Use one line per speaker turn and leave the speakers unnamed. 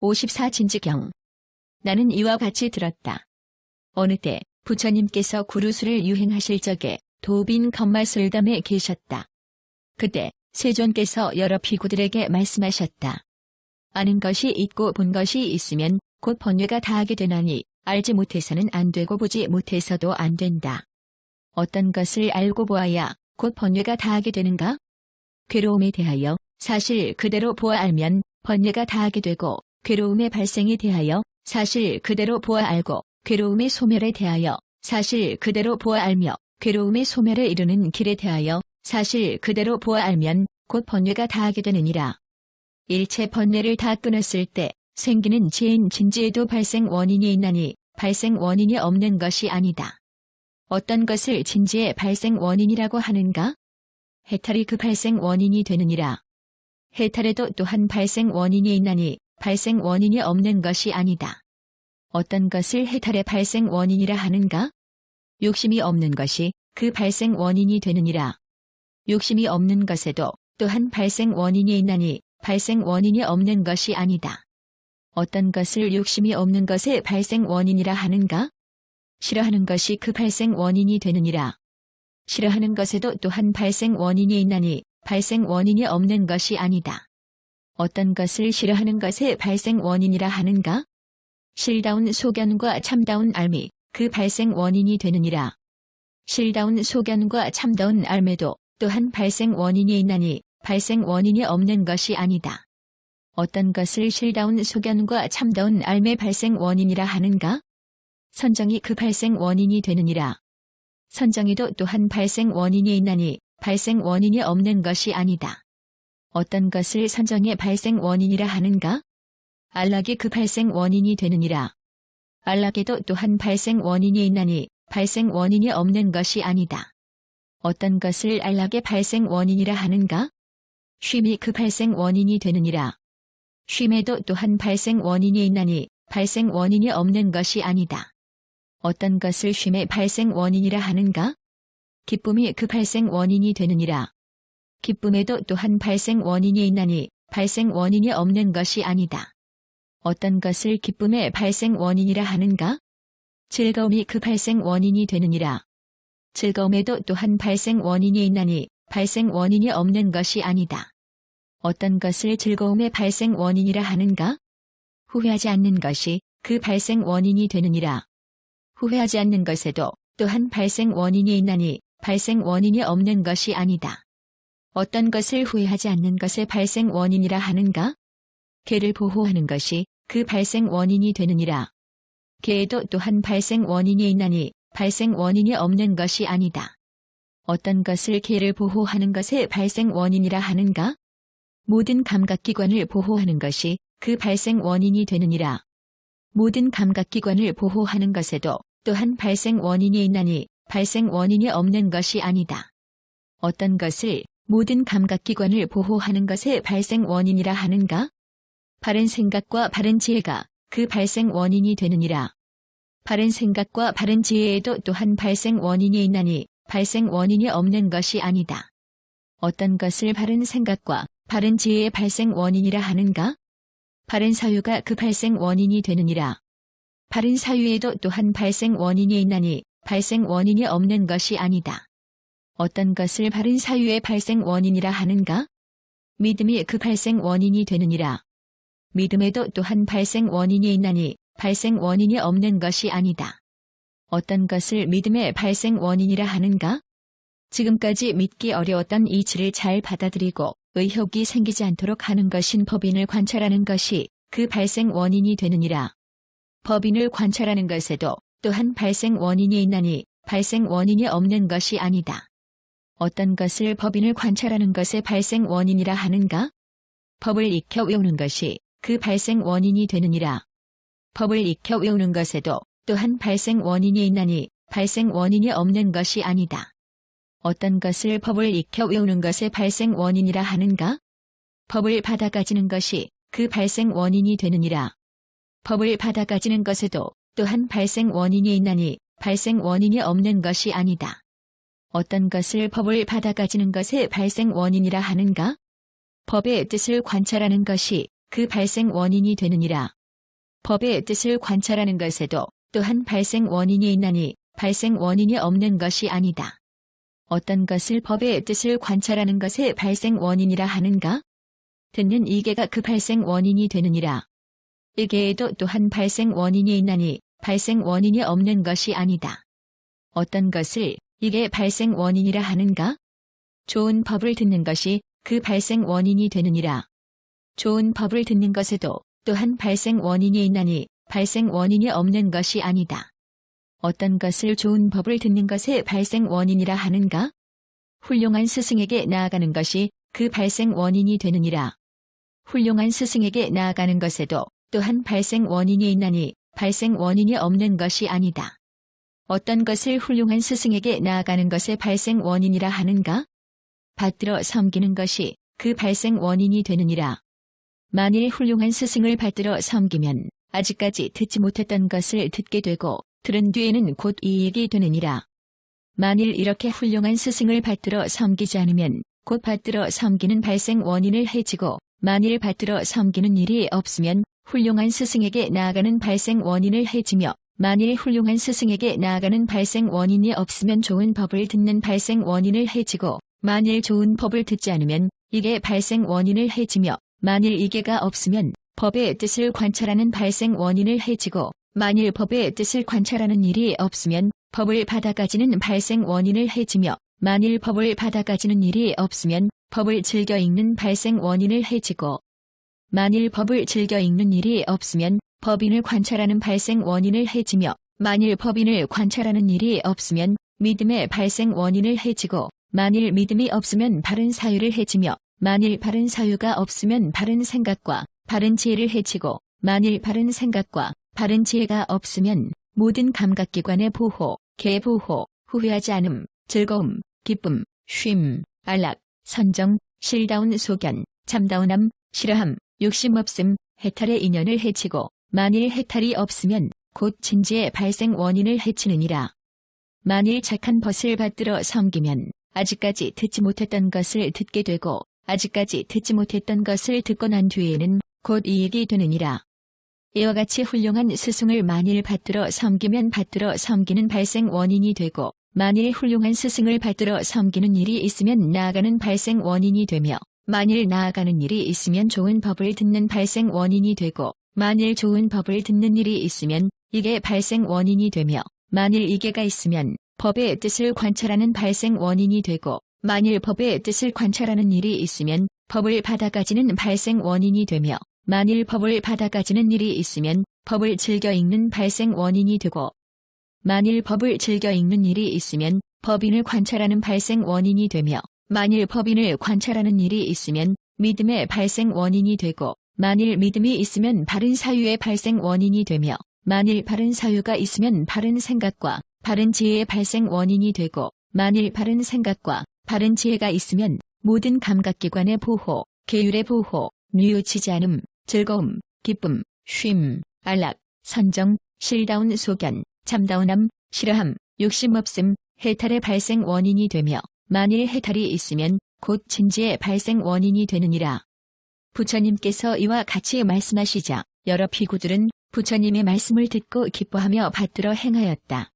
54 진지경. 나는 이와 같이 들었다. 어느 때 부처님께서 구루수를 유행하실 적에 도빈 건마술담에 계셨다. 그때 세존께서 여러 비구들에게 말씀하셨다. 아는 것이 있고 본 것이 있으면 곧 번뇌가 다하게 되나니 알지 못해서는 안 되고 보지 못해서도 안 된다. 어떤 것을 알고 보아야 곧 번뇌가 다하게 되는가? 괴로움에 대하여 사실 그대로 보아 알면 번뇌가 다하게 되고, 괴로움의 발생에 대하여 사실 그대로 보아 알고, 괴로움의 소멸에 대하여 사실 그대로 보아 알며, 괴로움의 소멸에 이르는 길에 대하여 사실 그대로 보아 알면 곧 번뇌가 다하게 되느니라. 일체 번뇌를 다 끊었을 때 생기는 지혜인 진지에도 발생 원인이 있나니 발생 원인이 없는 것이 아니다. 어떤 것을 진지의 발생 원인이라고 하는가? 해탈이 그 발생 원인이 되느니라. 해탈에도 또한 발생 원인이 있나니 발생 원인이 없는 것이 아니다. 어떤 것을 해탈의 발생 원인이라 하는가? 욕심이 없는 것이 그 발생 원인이 되느니라. 욕심이 없는 것에도 또한 발생 원인이 있나니 발생 원인이 없는 것이 아니다. 어떤 것을 욕심이 없는 것의 발생 원인이라 하는가? 싫어하는 것이 그 발생 원인이 되느니라. 싫어하는 것에도 또한 발생 원인이 있나니 발생 원인이 없는 것이 아니다. 어떤 것을 싫어하는 것의 발생 원인이라 하는가? 실다운 소견과 참다운 앓미, 그 발생 원인이 되느니라. 실다운 소견과 참다운 앓매도 또한 발생 원인이 있나니 발생 원인이 없는 것이 아니다. 어떤 것을 실다운 소견과 참다운 앓매 발생 원인이라 하는가? 선정이 그 발생 원인이 되느니라. 선정에도 또한 발생 원인이 있나니 발생 원인이 없는 것이 아니다. 어떤 것을 선정의 발생 원인이라 하는가? 안락이 그 발생 원인이 되느니라. 안락에도 또한 발생 원인이 있나니 발생 원인이 없는 것이 아니다. 어떤 것을 안락의 발생 원인이라 하는가? 쉼이 그 발생 원인이 되느니라. 쉼에도 또한 발생 원인이 있나니 발생 원인이 없는 것이 아니다. 어떤 것을 쉼의 발생 원인이라 하는가? 기쁨이 그 발생 원인이 되느니라. 기쁨에도 또한 발생 원인이 있나니 발생 원인이 없는 것이 아니다. 어떤 것을 기쁨의 발생 원인이라 하는가? 즐거움이 그 발생 원인이 되느니라. 즐거움에도 또한 발생 원인이 있나니 발생 원인이 없는 것이 아니다. 어떤 것을 즐거움의 발생 원인이라 하는가? 후회하지 않는 것이 그 발생 원인이 되느니라. 후회하지 않는 것에도 또한 발생 원인이 있나니 발생 원인이 없는 것이 아니다. 어떤 것을 후회하지 않는 것의 발생 원인이라 하는가? 개를 보호하는 것이 그 발생 원인이 되느니라. 개에도 또한 발생 원인이 있나니 발생 원인이 없는 것이 아니다. 어떤 것을 개를 보호하는 것의 발생 원인이라 하는가? 모든 감각기관을 보호하는 것이 그 발생 원인이 되느니라. 모든 감각기관을 보호하는 것에도 또한 발생 원인이 있나니 발생 원인이 없는 것이 아니다. 어떤 것을 모든 감각기관을 보호하는 것의 발생 원인이라 하는가? 바른 생각과 바른 지혜가 그 발생 원인이 되느니라. 바른 생각과 바른 지혜에도 또한 발생 원인이 있나니 발생 원인이 없는 것이 아니다. 어떤 것을 바른 생각과 바른 지혜의 발생 원인이라 하는가? 바른 사유가 그 발생 원인이 되느니라. 바른 사유에도 또한 발생 원인이 있나니 발생 원인이 없는 것이 아니다. 어떤 것을 바른 사유의 발생 원인이라 하는가? 믿음이 그 발생 원인이 되느니라. 믿음에도 또한 발생 원인이 있나니 발생 원인이 없는 것이 아니다. 어떤 것을 믿음의 발생 원인이라 하는가? 지금까지 믿기 어려웠던 이치를 잘 받아들이고 의혹이 생기지 않도록 하는 것인 법인을 관찰하는 것이 그 발생 원인이 되느니라. 법인을 관찰하는 것에도 또한 발생 원인이 있나니 발생 원인이 없는 것이 아니다. 어떤 것을 법인을 관찰하는 것의 발생 원인이라 하는가? 법을 익혀 외우는 것이 그 발생 원인이 되느니라. 법을 익혀 외우는 것에도 또한 발생 원인이 있나니 발생 원인이 없는 것이 아니다. 어떤 것을 법을 익혀 외우는 것의 발생 원인이라 하는가? 법을 받아 가지는 것이 그 발생 원인이 되느니라. 법을 받아 가지는 것에도 또한 발생 원인이 있나니 발생 원인이 없는 것이 아니다. 어떤 것을 법을 받아 가지는 것의 발생 원인이라 하는가? 법의 뜻을 관찰하는 것이 그 발생 원인이 되느니라. 법의 뜻을 관찰하는 것에도 또한 발생 원인이 있나니 발생 원인이 없는 것이 아니다. 어떤 것을 법의 뜻을 관찰하는 것의 발생 원인이라 하는가? 듣는 이계가 그 발생 원인이 되느니라. 이계에도 또한 발생 원인이 있나니 발생 원인이 없는 것이 아니다. 어떤 것을 이게 발생 원인이라 하는가? 좋은 법을 듣는 것이 그 발생 원인이 되느니라. 좋은 법을 듣는 것에도 또한 발생 원인이 있나니 발생 원인이 없는 것이 아니다. 어떤 것을 좋은 법을 듣는 것의 발생 원인이라 하는가? 훌륭한 스승에게 나아가는 것이 그 발생 원인이 되느니라. 훌륭한 스승에게 나아가는 것에도 또한 발생 원인이 있나니 발생 원인이 없는 것이 아니다. 어떤 것을 훌륭한 스승에게 나아가는 것의 발생 원인이라 하는가? 받들어 섬기는 것이 그 발생 원인이 되느니라. 만일 훌륭한 스승을 받들어 섬기면 아직까지 듣지 못했던 것을 듣게 되고 들은 뒤에는 곧 이익이 되느니라. 만일 이렇게 훌륭한 스승을 받들어 섬기지 않으면 곧 받들어 섬기는 발생 원인을 해지고 만일 받들어 섬기는 일이 없으면 훌륭한 스승에게 나아가는 발생 원인을 해지며 만일 훌륭한 스승에게 나아가는 발생 원인이 없으면 좋은 법을 듣는 발생 원인을 해지고 만일 좋은 법을 듣지 않으면 이게 발생 원인을 해지며 만일 이게가 없으면 법의 뜻을 관찰하는 발생 원인을 해지고 만일 법의 뜻을 관찰하는 일이 없으면 법을 받아가지는 발생 원인을 해지며 만일 법을 받아가지는 일이 없으면 법을 즐겨 읽는 발생 원인을 해지고 만일 법을 즐겨 읽는 일이 없으면 법인을 관찰하는 발생 원인을 해지며 만일 법인을 관찰하는 일이 없으면 믿음의 발생 원인을 해지고 만일 믿음이 없으면 바른 사유를 해지며 만일 바른 사유가 없으면 바른 생각과 바른 지혜를 해치고 만일 바른 생각과 바른 지혜가 없으면 모든 감각기관의 보호, 개보호, 후회하지 않음, 즐거움, 기쁨, 쉼, 안락, 선정, 실다운 소견, 참다운함, 싫어함, 욕심 없음, 해탈의 인연을 해치고 만일 해탈이 없으면 곧 진지의 발생 원인을 해치느니라. 만일 착한 벗을 받들어 섬기면 아직까지 듣지 못했던 것을 듣게 되고 아직까지 듣지 못했던 것을 듣고 난 뒤에는 곧 이익이 되느니라. 이와 같이 훌륭한 스승을 만일 받들어 섬기면 받들어 섬기는 발생 원인이 되고 만일 훌륭한 스승을 받들어 섬기는 일이 있으면 나아가는 발생 원인이 되며 만일 나아가는 일이 있으면 좋은 법을 듣는 발생 원인이 되고 만일 좋은 법을 듣는 일이 있으면 이게 발생 원인이 되며 만일 이게가 있으면 법의 뜻을 관찰하는 발생 원인이 되고 만일 법의 뜻을 관찰하는 일이 있으면 법을 받아가지는 발생 원인이 되며 만일 법을 받아가지는 일이 있으면 법을 즐겨 읽는 발생 원인이 되고 만일 법을 즐겨 읽는 일이 있으면 법인을 관찰하는 발생 원인이 되며 만일 법인을 관찰하는 일이 있으면 믿음의 발생 원인이 되고 만일 믿음이 있으면 바른 사유의 발생 원인이 되며 만일 바른 사유가 있으면 바른 생각과 바른 지혜의 발생 원인이 되고 만일 바른 생각과 바른 지혜가 있으면 모든 감각기관의 보호, 계율의 보호, 뉘우치지 않음, 즐거움, 기쁨, 쉼, 안락, 선정, 실다운 소견, 참다운함, 싫어함, 욕심 없음, 해탈의 발생 원인이 되며 만일 해탈이 있으면 곧 진지의 발생 원인이 되느니라. 부처님께서 이와 같이 말씀하시자 여러 비구들은 부처님의 말씀을 듣고 기뻐하며 받들어 행하였다.